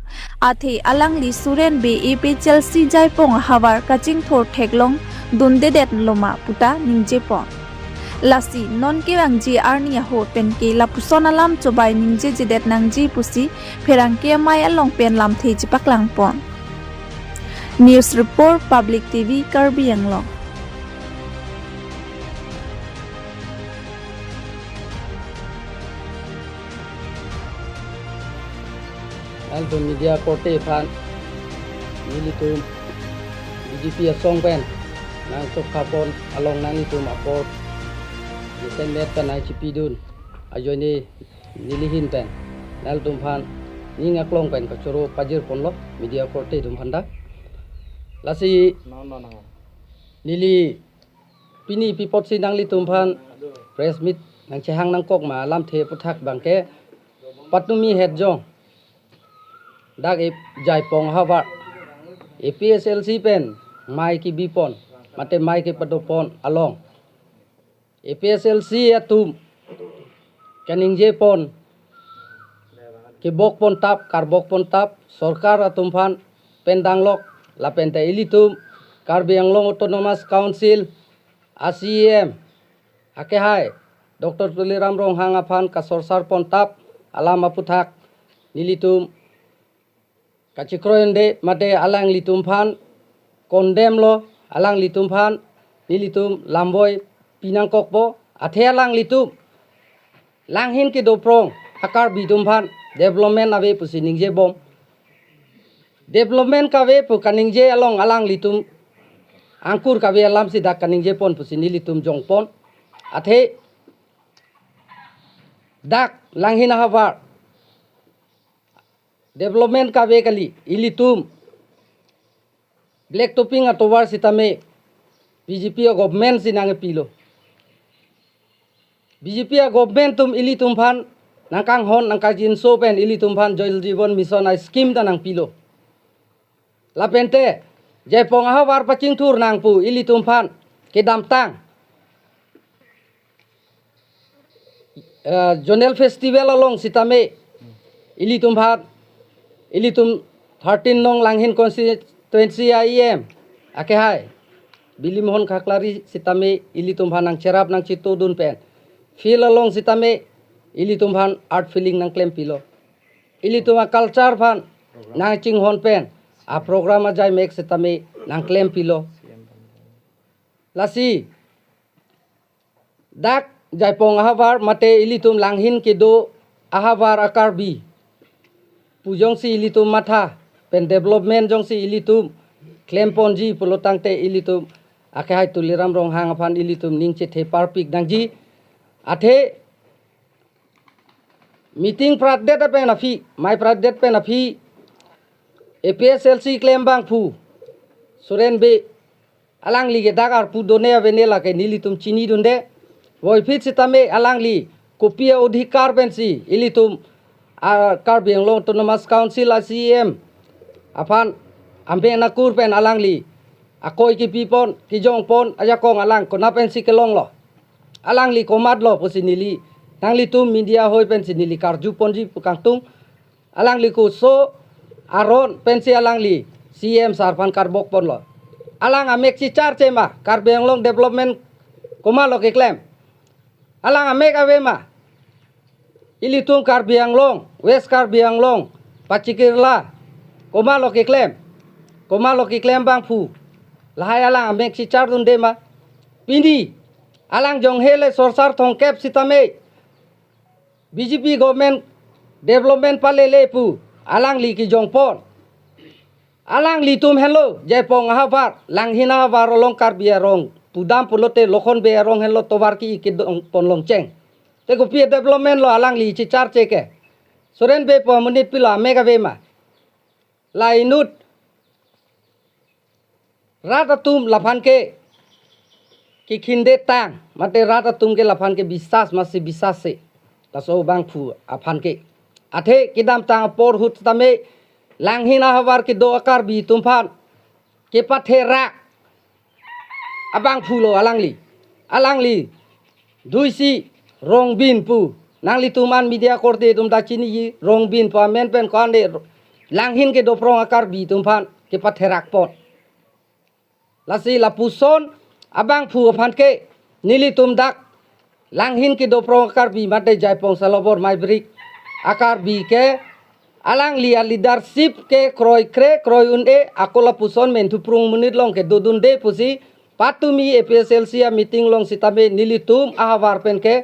athe alangli Suren Be AP Chelsea Jaipong havar kaching thor theklong dundedet loma puta ningjepon Lasi non kewang ji arnia ho pen ke lapuson alam cobai ningje jedet nangji pusi pherangke mai along pen lam thei jipak langpon News report Public TV Karbi Anglong Aldo media porte fan militum BGP song pen nang sokapon along nang itu mapot desen met kan ai chipidun ajoni nilihin pen nal tumpan ni ngaklong pen kacoro pajir ponlo media korte tumpanda lasi nili pini pipot sinang li tumpan press meet nang chehang nang kok ma lam the puthak bangke patumi het jong dak ip jai pong hawa APSLC pen mai ki bipon mate mai ki padopon along APSLC atum kaning je pon ki bok pon tap karbok pon tap sarkar atumpan pendanglok la pente ilitum Karbi Anglong Autonomous Council ACM ake hai Dr. Tuliram ronghang aphan kasorsar pon tap alama puthak nilitum kachikroende mate alang litum phan kondem lo alang litum phan nilitum lamboy pinang kokpo athe alang litum langhin ki doprong hakar bidum phan development ave pusining je bom development kave pu kaning je along alang litum angkur kave alam sidak kaning je pon pusini litum jongpon athe dak langhin havar development ka kali ilitum black topping atowar sitame BJP government sinang pilo BJP government tum ilitum phan nangkang hon nangka jinso pen ilitum phan joil jibon mission ai scheme tanang pilo lapente jaipong hawar pacing tur nang pu ilitum phan ke damtang Jonel festival along sitame ilitum phan ilitum 13 nong langhin constituency IM ake hai bilimhon khaklari sitame ilitum phan nang cherap nang chito dun pen feel along sitame ilitum phan art feeling nang claim pilo ilitum culture phan nang chinghon pen a program ajai mek sitame nang claim pilo lasi dak jaipong ahavar mate ilitum langhin kedo ahavar akarbi pujong si ilitum matha pen development jong si ilitum claim ponji pulotang te ilitum ake hai tuliram ronghang aphan ilitum ningche the parpik dangji athe meeting praddet pen afi mai praddet pen afi APSLC claim bang phu suren be alang lige dagar pu done avenela ke nilitum chini dunde voi fit sitame alang li kopia odhikar pensi ilitum Karbi Anglong Autonomous Council ACM aphan ambe nakur pen alang li akoi ki pipon ki jong pon ajakong alang kona pen si kelong lo alang li komat lo pusinili nang li tum media hoi pen sinili karju ponji pukangtung alang li ku so aron pen si alang li CM sarpan karbok pon lo alang amek si char chema Karbi Anglong development koma lo ke claim alang amek ave ma ilitum Karbi Anglong West Karbi Anglong Pachikirla koma lo ke claim bang phu lahai alang amek si char dun dema pini alang jong hele sorsar thong kep sitame BJP government development palele pu alang li ki jong pon alang li tum hello jaipong havar langhina havar long Karbi Arong pudam pulote lokhon be arong hello tobar ki pon long cheng te ko pie development lo alang li chi char cheke soren be po munit pilo mega be ma lainut ratatum laphan ke ki khinde tang mate ratatum ke laphan ke bisas masi bisas se taso bang phu aphan ke athe kidam tang por hut tame langhina havar ke do akar bi tumphan ke pathera abang phu lo alang li duisi rong bin pu nang li tuman media korte tum da chini rong bin pa men pen kande langhin ke doprong akar bi tumphan ke patherak pot lasi lapuson abang phu phan ke nili tum dak langhin ke doprong akar bi mate jaipong salobor mai brik akar bi ke alang li leadership ke kroi unde akola puson men thu prung munit long ke dodun de pusi patumi APSLC meeting long sitabe nilitum ahavar pen ke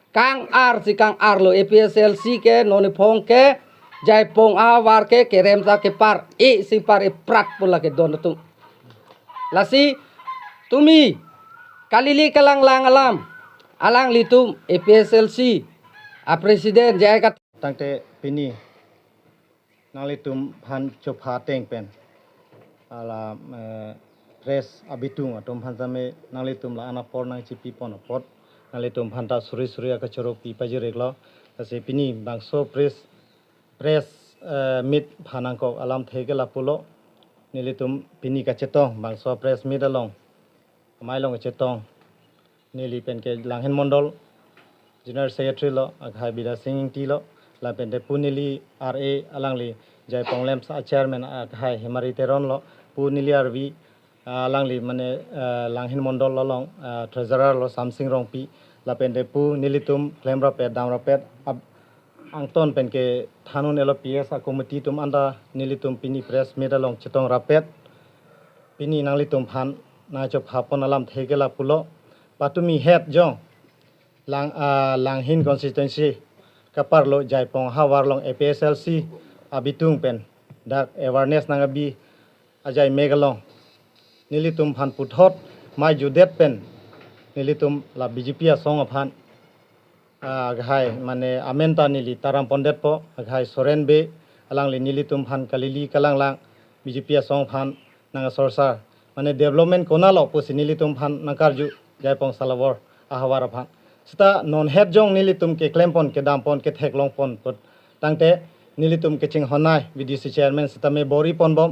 kang ar si kang ar lo APSLC ke noni phong ke jaipong ahavar ke remsa ke par e si par e prat pula ke don tum lasi tumi kalili kalang lang alang litum APSLC a presiden jai kat tangte pini nalitum phan chopha teng pen ala press abitung atom phansame nalitum la ana por nang chipi pon pot nalitum phanta suri suri aka choro pi paji reglo ase pini bangso press mit phanang ko alam thegela pulo nilitum pini ka chetong bangso press mit along mailong chetong nili pen ke langhen mondol General Secretary lo aghai bida singing ti lo la pen de punili RA alangli jai ponglem sa chairman aghai himari teron lo punili RV alangli mane langhin mondol lo long treasurer lo samsing rong pi la pen de pu nilitum klemra pet damra pet angton pen ke thanun elo PS a committee tum anda nilitum pini press media long chetong rapet pini nanglitum phan na chop hapon alam thegela pulo patumi head jong langhin constituency kaparlo jaipong hawarlong APSLC abitung pen dak awareness nangabi ajai megalong nilitum phan puthot mai judet pen nilitum la BJP a song phan aghai mane amenta nili taram pondet po aghai soren be alangli nilitum phan kalili kalanglang BJP a song phan nanga sorsa mane development konalo posi nilitum phan nangkarju jaipong salawor ahawara phan sita non head jong nilitum ke klempon ke dampon ke theklong pon pot tangte nilitum ke ching honai VDC chairman sita me bori pon bom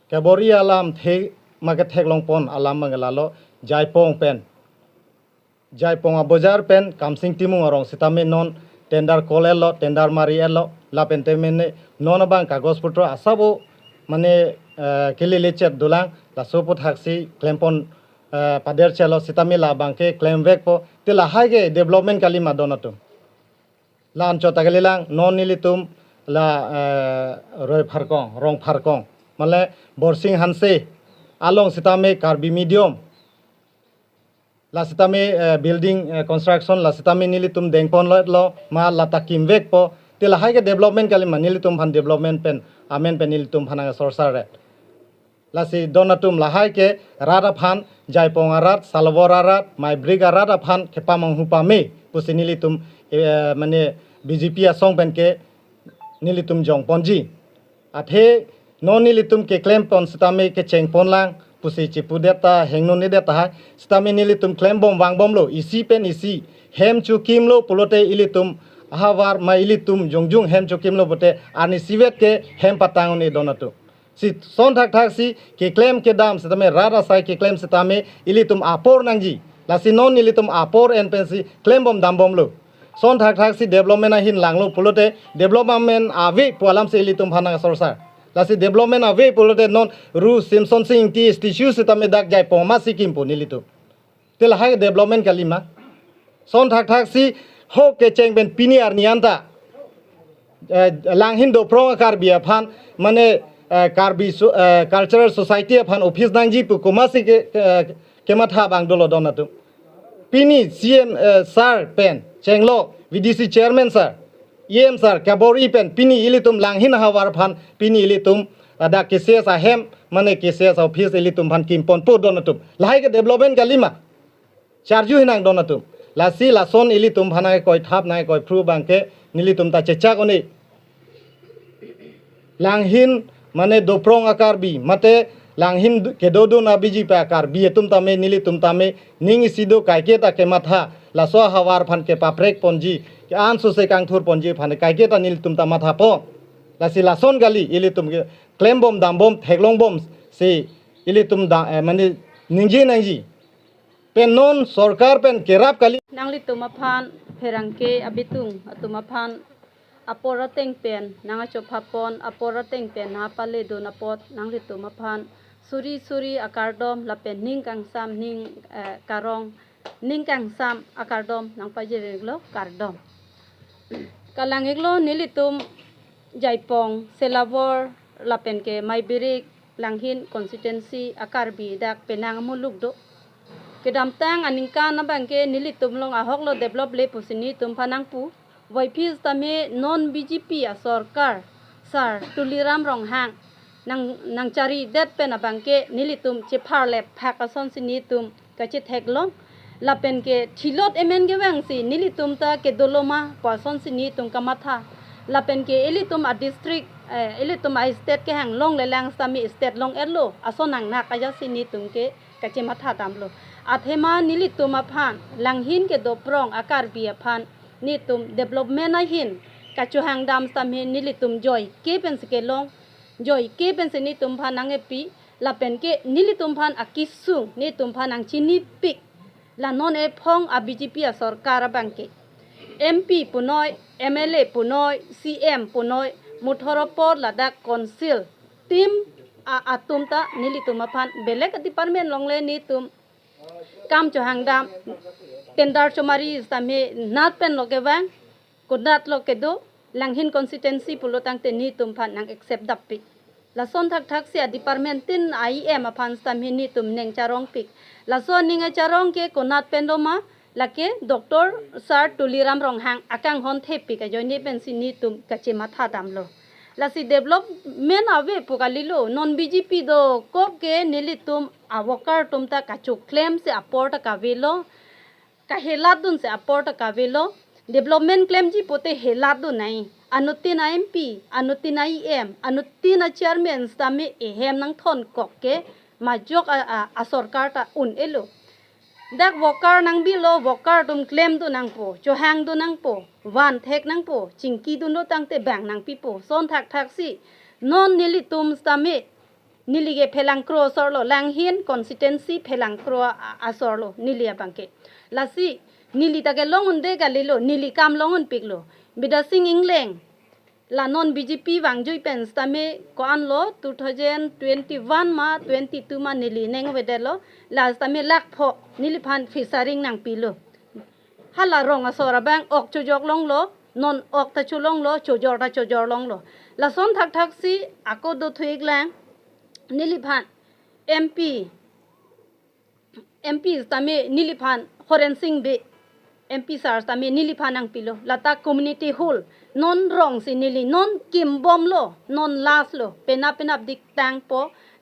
ke bori alam the maga theklong pon alam mangalalo jaipong pen jaipong a bazar pen kamsing timung arong sita me non tender kolelo tender mari elo la pente mene non bang kagos putro asabo mane kele lechet dulang la soput haksi klempon pader chelo sitami la bangke claim vek po tila haige development kali madonatum lan chota galilang non nilitum la roi pharkong rong pharkong male borsing hanse along sitame karbi medium la sitame building construction la sitame nilitum dengpon lo ma lata kim vek po tila haige development kali nilitum phan development pen amen pen nilitum phananga sorsare lasi donatum lahai ke rada phan jaipong arat salwar arat mai briga rada phan kepamang hupame pusi nilitum mane BJP a song pen ke nilitum jong ponji athe non nilitum ke claim pon stame ke cheng pon lang pusi chipu deta hengno ne deta ha stame nilitum claim bom wang bom lo isi pen isi hem chu kim lo pulote ilitum ahawar mai ilitum jongjung hem chu kim lo bote ani sivet ke hem patang ne donatu si son thak thak si ke claim ke dam setame rara sai ke claim setame ilitum apor nangji la si non ilitum apor en pensi claim bom dam bom lo son thak thak si development hin langlo pulote development ave pualam se ilitum phana sorsa la si development ave pulote non ru simpson sing ti issue setame dak jai poma sikim po nilitum tel hai development kalima son thak thak si ho ke cheng ben piniar nianta langhin do pro Karbi phan mane Karbi cultural society phan office nangji pu komasi ke matha bang dolo donatu pini CM sir pen chenglo VDC chairman sir EM sir kabori pen pini ilitum langhin hawar phan pini ilitum ada keses ahem mane keses office ilitum phan kimpon pu donatu lahai ke development kalima charju hinang donatu lasi lason ilitum phana koi thap nai koi pru bangke nilitum ta checha koni langhin mane doprong akarbi mate langhin kedodo na biji pa akarbi etum tame nilitum tame ning sido kaike ta ke matha laso hawar phan ke paprek ponji ke an so se kang thur ponji phan kaike ta nilitum ta matha po lasi lason gali ilitum ke claim bom dam bom theklong bom se ilitum da mane ningji nangji pen non sarkar pen kerap kali nangli tumaphan pherangke abitung atumaphan apora tengpen nanga chophapon apora tengpen na pale do napot nangli tumaphan suri suri akardom lapen ning kangsam ning karong ning kangsam akardom nang pajireglo kardom kalangeglo nilitum jaipong selabor lapen ke maibirik langhin constituency akarbi dak penang mulukdo kedam tang aningka na bangke nilitum long ahok lo develop le pusini tum phanangpu voipis tame non BJP a sarkar sar tuliram ronghang nang cari det pen abang ke nilitum che phar le phakason sinitum ka che theklong la pen ke thilot emen ge wang si nilitum ta ke doloma pason sinitum kamatha la pen ke elitum a district elitum a state ke hang long le lang sami state long erlo asonang na ka ja sinitum ke ka che matha tamlo athema nilitum a phan langhin ke do prong akar bi a phan nitum development a hin ka chu hang dam sami nilitum joy ke pen se ke long joy ke pen se ni tum phan ang epi la pen ke nili tum phan akisung ni tum phan ang chini pik la non e phong a BJP a sarkar bangke MP punoi MLA punoi CM punoi muthorapor ladak council tim a atum ta nili tum phan belek department longle ni tum kam cho hang dam tendar chomari same nat pen loke wang kodat loke do langhin constituency pulotang te ni tum phan nang accept dapi la son thak thak sia department tin IM aphan stam ni tum neng charong pik la son ninga charong ke konat pendoma la ke doctor sir tuliram ronghang akang hon thepi ka joini pen si ni tum ka che matha damlo la si development ave pukalilo non BJP do kop ke nilitum awakar tum ta ka chu claim se aport ka velo ka heladun se aport ka velo development claim ji pote heladu nai anutina MP anutina IM anutina chairman stame ehem nang thon kok ke majok a sarkar ta un elo dak worker nang bilo worker tum claim tu nang po cho hang tu nang po wan thek nang po chingki tu no tang te bang nang pi po son thak thak si non nili tum stame nili ge phelang kro sorlo lang hin constituency phelang kro a sorlo nili abangke lasi nili take longun de galilo nili kam longun piklo bida sing ingleng la non BJP wangjui pen stame ko an lo 2021 ma 22 ma nili neng wedelo la stame lak pho nili phan fishering nang pilo hala rong asora bang ok chojok long lo non ok ta chulong lo chojor long lo la son thak thak si ako do thuik lang nili phan MP stame nili phan horen sing be MP sar tami nili phanang pilo lata community hall non rong si nili non kim bom lo non las lo pena dik tang po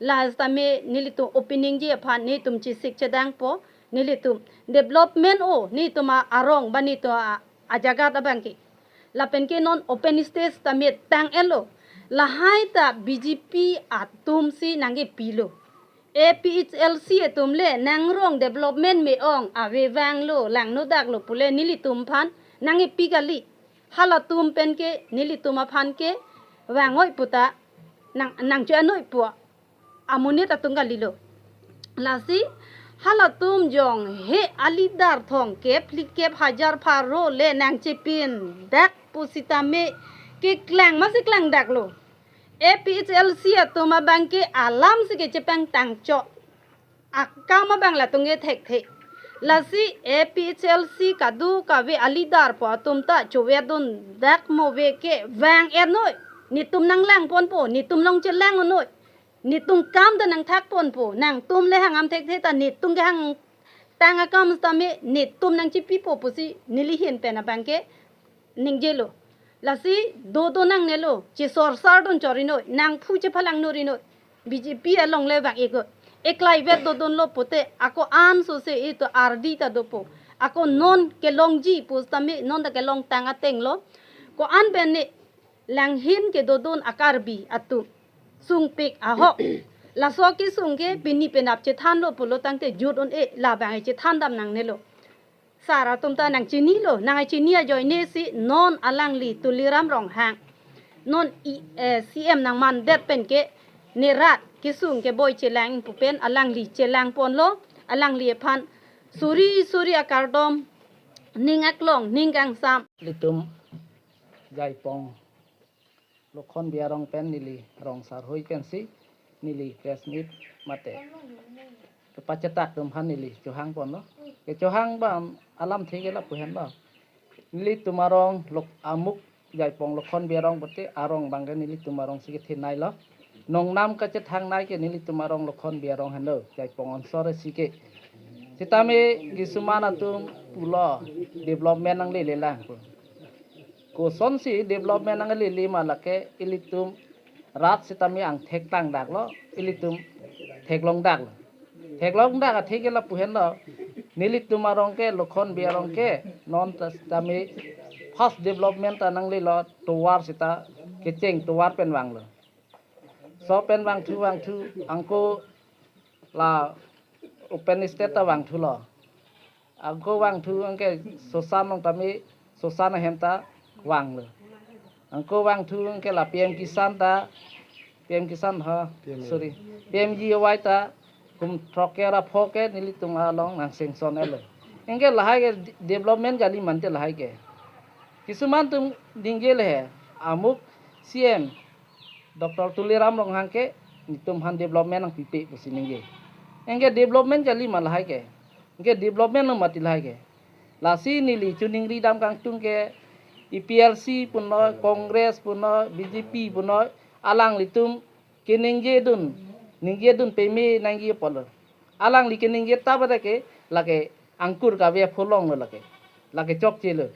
las tami nili tu opening ji phan ni tum chi sik chedang po nili tum development o ni tuma arong bani to a jaga ta bangki la penke non open stage tami tang elo la hai ta BJP atum si nangi pilo APHLC tumle nangrong development me ong ave wang lo lang no dak lo pule nili tum phan nangi pigali hala tum pen ke nili tuma phan ke wangoi puta nang chu anoi pu amune ta tunga lilo lasi hala tum jong he alidar thong ke flikep hajar pharo le nang chepin dak pusita me ke klang masi klang dak lo APHLC atuma bangke alam sige cepang tangco akama bangla tunge thek the lasi APHLC kadu kawe alidar po atumta chuwedun dak mowe ke wang enoi nitum nang lang pon po nitum long chelang onoi nitung kam da nang thak pon po nang tum le hangam thek the ta nitung ge hang tanga kam stame nitum nang chi pipo pusi nili hin pena bangke ningjelo lasi do nang nelo che sor sar don chorino nang phu che phalang norino BJP along le bang ego eklai vet do don lo pote ako an so se ito RD ta do po ako non ke long ji postame non da ke long tanga teng lo ko an ben ne lang hin ke do don akarbi atu sung pik a ho la so ki sung ke pini penap che than lo polo tang te jut on e la bang che than dam nang nelo sara tumta nang chini lo nang chini a joy ne si non alang li tuliram ronghang non CM nang man det pen ke nerat kisung ke boy chelang pupen alang li chelang pon lo alang li phan suri akardom ningak long ningang sam litum jai pong lokhon biarong pen nili rong sar hoi pen si nili press meet mate kepacetak tum han nili johang pon lo ke johang bam alam thege la puhen ba nili tumarong lok amuk jai pong lokhon biarong bote arong bangge nili tumarong sigi thinai lo nong nam ka che thang nai ke nili tumarong lokhon biarong hando jai pong on sore sike sitame gisumana tum pulo development nang le lang ko son si development nang le ma lake ilitum รัฐสิตามีอังเทกตั้งดักล้ออิลิตุมเทกลงดักเทกลงดักอะเทกละปุเห็นล้อนิลิตุมารองแกลคนเบียรองแกนอนตามี fast development ตานังลีล้อตัววาร์สิตาเกเจงตัววาร์เป็นวังเลยสอบเป็นวังทูอังโกลาopen state ตาวังทูล้ออังโกวังทูอังแกโซซานลงตามีโซซานเห็นตาวังเลยอังโกวังทูอังแกละ PM Kisan ตา PM Kisan ฮะ sorry PMG ไว้ตาคุมทรอกแกระพอแกนิลิตุงอาลองนางเซงซอนเอลอังแกละให้แก development จาลีมันเตละให้แกकिसुमान तुम डिंगेल है अमुक CM doctor Tuliram ronghang के तुम हान development ang pipi pusi ninge engge development jali malahai ke engge development no matilahai ke lasi nili chuning ri dam kang tung ke PLC puno congress puno BJP puno alang litum ke ninge dun pemi nangi polo alang li ke ninge tabada ke lage angkur ka ve pholong no lage chok chelo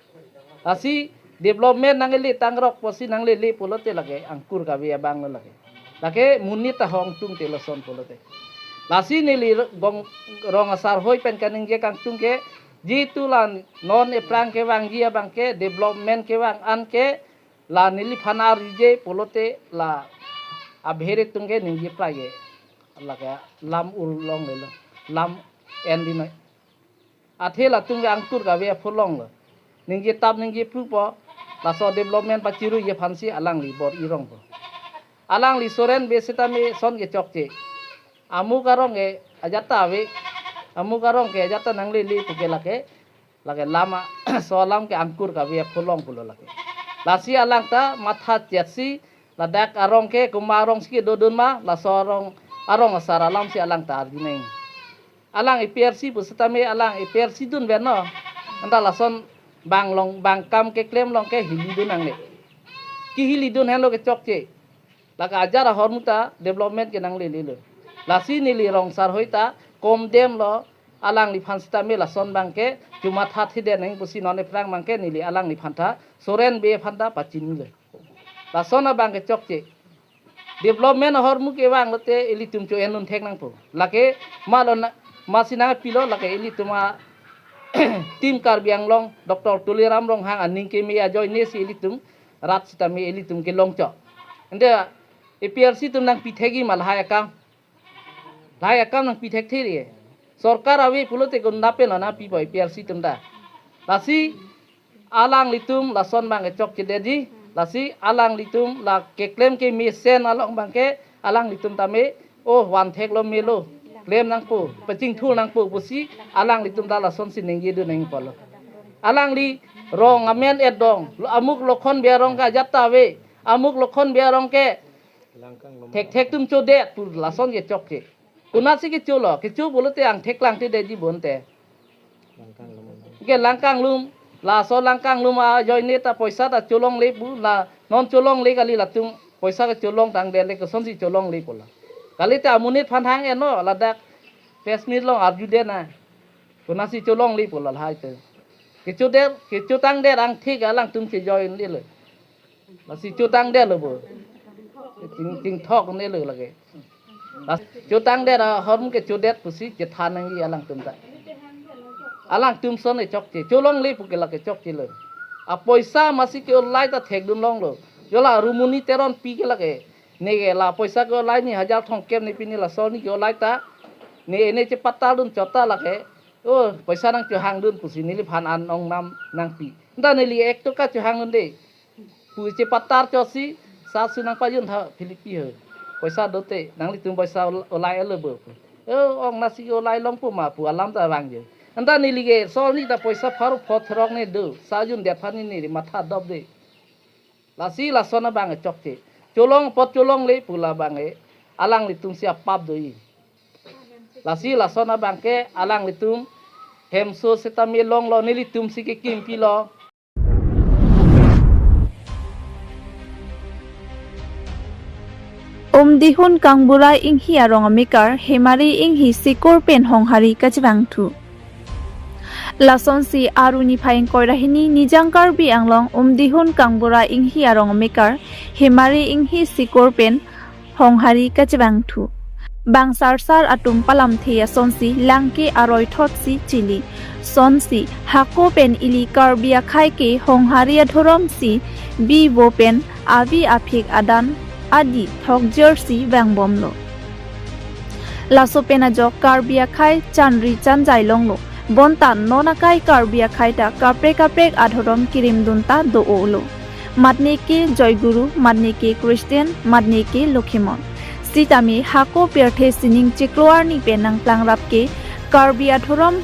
asi development nangeli tangrok posi nangeli polote lage angkur ka via bang lage munita hong tung te loson polote lasi nili bong rong asar hoi pen kaning je kang tung ke ji tulan non e prang ke wang ji bang ke development ke wang an ke la nili phanar je polote la abhere tung ke ningi praye lage lam ul long le lam endino athela tung angkur ka via pholong lo Ninggi tab ninggi prupo laso development paciru ye fansi alang li bor irong po alang li soren besita me son ge chokche amu karong ge ajata ave amu karong ge ajata nangli li puke lake lama so lam ke angkur ka ve pholong pulo lake lasi alang ta matha chetsi ladak arong ke kumarong ski dodun ma laso arong asara lam si alang ta arjineng alang PRC pusita me alang PRC dun beno anda lason bang kam ke claim long ke hilidun ang le ki hilidun hen lo ke chokche laka ajara hormuta development ke nang le lasi nili rong sar hoita kom dem lo alang li phansta me la son bang ke cuma that hide nang pusi none prang bang ke nili alang li phanta soren be phanta pachin le la sona bang ke chokche development hormu ke bang lote eli tum cho enun thek nang po lake malon masina pilo lake eli tuma tim Karbi Anglong Dr. Tuliram ronghang aning ke mi ajoy nesi elitum rat sita mi elitum ke longcho ende PLC tum nang pithegi malhaya kam nang pithek thiri sarkar awi pulote gon nape na pi boy PLC tum da lasi alang litum lason bang chok ke dedi lasi alang litum la ke claim ke mi sen along bang ke alang litum tame oh wan thek lo melo claim nang po paching thul nang po pusi alang li tum dala son sin ngi du nang polo alang li rong amen edong amuk lokhon biarong ka jatta we amuk lokhon biarong ke thek tum cho de pu la son ye chok che kunasi ke chulo ke chu bolote ang thek lang te de ji bonte ke langkang lum la so langkang lum a joy ne ta poisa ta cholong le bu la non cholong le kali la tum poisa ke cholong tang de le ke son si cholong le pola kali ta munit phan hang eno ladak pesmit long arju de na kunasi cholong li pola hai te ke chu tang de ang thik alang tum che joy ni le la si chu tang de lo bo ting thok ni le la ke la chu tang de hom ke chu de pusi che than nang gi alang tum ta alang tum son e chok che cholong li pu ke la ke chok che le a poisa masi ke lai ta thek dun long lo yola rumuni teron pi ke la ke nege la poisa ko lai ni 1000 thong kem ni pini la so ni ko lai ta ne ene che patta dun chota la ke o poisa nang chu hang dun pusi ni li phan an ong nam nang pi nda ne li ek to ka chu hang dun de pu che patar cho si sa su nang pa yun tha philipi he poisa dote nang li tum poisa o lai ele bo ong nasi o lai long pu ma pu alam ta wang je nda ne li ge so ni ta poisa pharu phot rok ne do sa yun de phan ni matha dob de la si la sona bang chok che cholong pot cholong le pula bange alang litum siap pap doi lasi la sona bangke alang litum hemso setami long lo nilitum sike kimpi lo dihun kang burai inghi arong amikar hemari inghi sikor pen honghari kachibang thu Lasonsi aruni phaing koirahini nijang Karbi Anglong dihun kangbura inghi arong mekar hemari inghi sikor pen honghari kachbang thu bang sarsar atum palam thea sonsi langke aroi thotsi chili sonsi hako pen ili Karbia khaike hongharia thorom si bi bo pen avi aphik adan adi thok jersey bangbomlo laso pena jok Karbia khai chanri chanjai longlo bontan nonakai Karbia khaita kaprek adhorom kirim dunta do olo matneke joyguru matneke Christian matneke Lokhimon sitami hako perthe sining chikroarni penang plangrapke Karbia thorom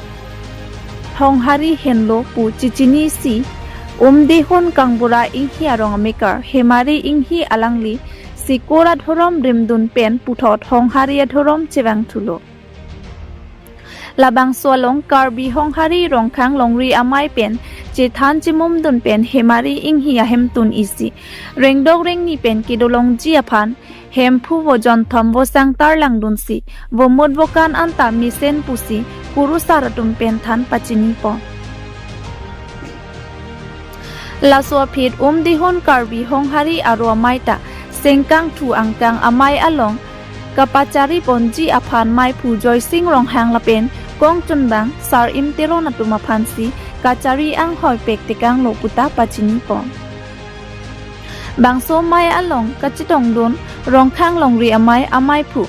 honghari henlo pu chichini si dehon kangbura inghi arong mekar hemari inghi alangli sikora thorom rimdun pen puthot honghari thorom chewang thulo labang swalong Karbi honghari ronghang longri amai pen che than chimum dun pen hemari inghi ahem tun isi rengdok rengni pen kidolong ji aphan hem phu bo jonthom bo sangtar langdun si bo mod bokan anta misen pusi purusaratum pen than pachini po laswa phit dihon Karbi honghari aro maita sengkang thu angkang amai along kapachari ponji aphan mai phu joy sing ronghang lapen kong chunbang sar imtero natuma phansi kachari ang hoi pek tekang lokuta pachini po bangso mai along kachitong don ronghang longri amai phu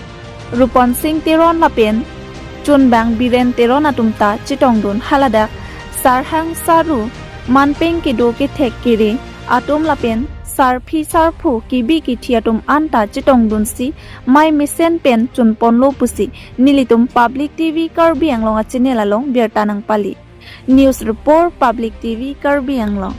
rupon sing teron lapen chunbang biren teron atumta chitong don haladak sarhang saru manpeng kido ke thek kire atum lapen sarphi sarphu kibi ki thiatum anta chitong dunsi mai misen pen chunpon lo pusi nilitum public tv Karbi Anglong channel along berta nang pali news report public tv Karbi Anglong